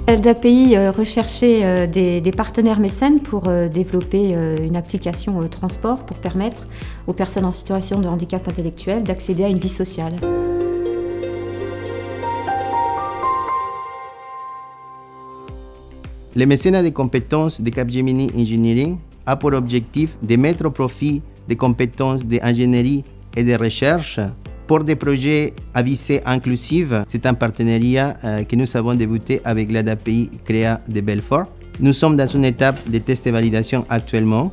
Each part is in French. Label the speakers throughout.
Speaker 1: LDAPI recherchait des partenaires mécènes pour développer une application transport pour permettre aux personnes en situation de handicap intellectuel d'accéder à une vie sociale.
Speaker 2: Le mécénat des compétences de Capgemini Engineering a pour objectif de mettre au profit des compétences d'ingénierie et de recherche pour des projets à visée inclusive. C'est un partenariat que nous avons débuté avec l'ADAPI CREA de Belfort. Nous sommes dans une étape de test et validation actuellement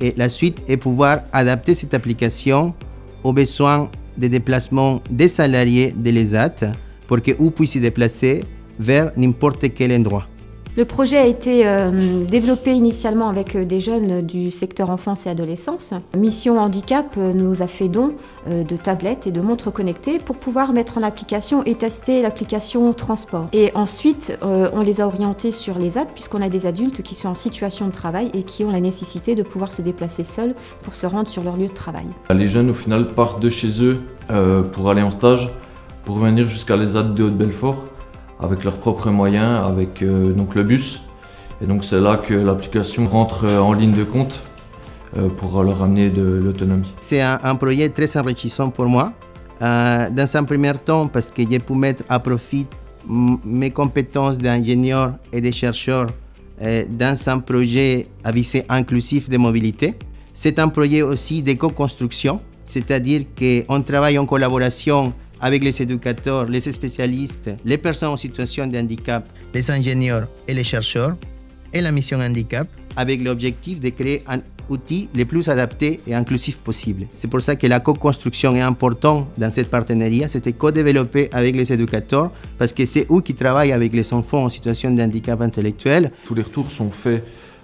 Speaker 2: et la suite est pouvoir adapter cette application aux besoins de déplacement des salariés de l'ESAT pour qu'ils puissent se déplacer vers n'importe quel endroit.
Speaker 1: Le projet a été développé initialement avec des jeunes du secteur enfance et adolescence. Mission Handicap nous a fait don de tablettes et de montres connectées pour pouvoir mettre en application et tester l'application transport. Et ensuite, on les a orientés sur les ZAD puisqu'on a des adultes qui sont en situation de travail et qui ont la nécessité de pouvoir se déplacer seuls pour se rendre sur leur lieu de travail.
Speaker 3: Les jeunes au final partent de chez eux pour aller en stage, pour venir jusqu'à les ZAD de Haute-Belfort, avec leurs propres moyens, avec donc le bus. Et donc c'est là que l'application rentre en ligne de compte pour leur amener de l'autonomie.
Speaker 2: C'est un projet très enrichissant pour moi. Dans un premier temps, parce que j'ai pu mettre à profit mes compétences d'ingénieur et de chercheur dans un projet à visée inclusif de mobilité. C'est un projet aussi d'éco-construction, c'est-à-dire qu'on travaille en collaboration avec les éducateurs, les spécialistes, les personnes en situation de handicap, les ingénieurs et les chercheurs, et la mission handicap, avec l'objectif de créer un outil le plus adapté et inclusif possible. C'est pour ça que la co-construction est importante dans cette partenariat. C'était co-développé avec les éducateurs, parce que c'est eux qui travaillent avec les enfants en situation de handicap intellectuel.
Speaker 3: Tous les retours sont faits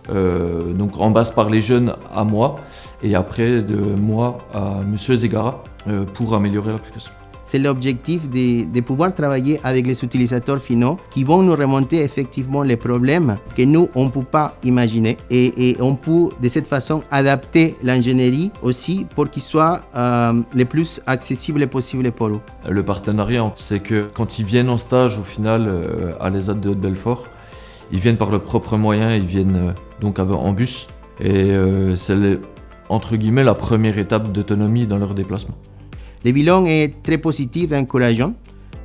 Speaker 3: donc en base par les jeunes à moi, et après de moi à Monsieur Zegara pour améliorer l'application.
Speaker 2: C'est l'objectif de pouvoir travailler avec les utilisateurs finaux qui vont nous remonter effectivement les problèmes que nous, on ne peut pas imaginer. Et on peut de cette façon adapter l'ingénierie aussi pour qu'il soit le plus accessible possible pour eux.
Speaker 3: Le partenariat, c'est que quand ils viennent en stage au final à l'ESAT de Haute-Belfort, ils viennent par leurs propres moyens, ils viennent donc en bus. Et c'est entre guillemets la première étape d'autonomie dans leur déplacement.
Speaker 2: Le bilan est très positif et encourageant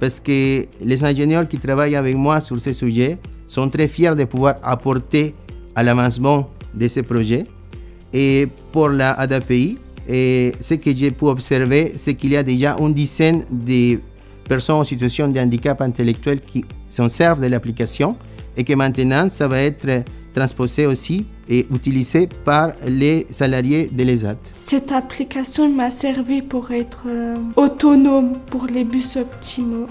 Speaker 2: parce que les ingénieurs qui travaillent avec moi sur ce sujet sont très fiers de pouvoir apporter à l'avancement de ce projet. Et pour la ADAPI, ce que j'ai pu observer, c'est qu'il y a déjà une dizaine de personnes en situation de handicap intellectuel qui s'en servent de l'application et que maintenant, ça va être transposé aussi et utilisé par les salariés de l'ESAT.
Speaker 4: Cette application m'a servi pour être autonome pour les bus optimaux,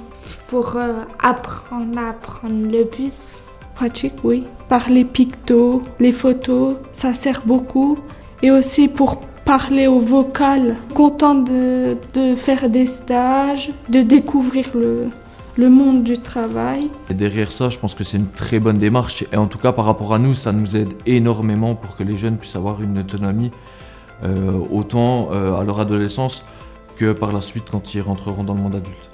Speaker 4: pour apprendre à prendre le bus. Pratique, oui. Par les pictos, les photos, ça sert beaucoup. Et aussi pour parler au vocal. Contente de faire des stages, de découvrir le monde du travail. Et
Speaker 3: derrière ça, je pense que c'est une très bonne démarche et en tout cas par rapport à nous, ça nous aide énormément pour que les jeunes puissent avoir une autonomie autant à leur adolescence que par la suite quand ils rentreront dans le monde adulte.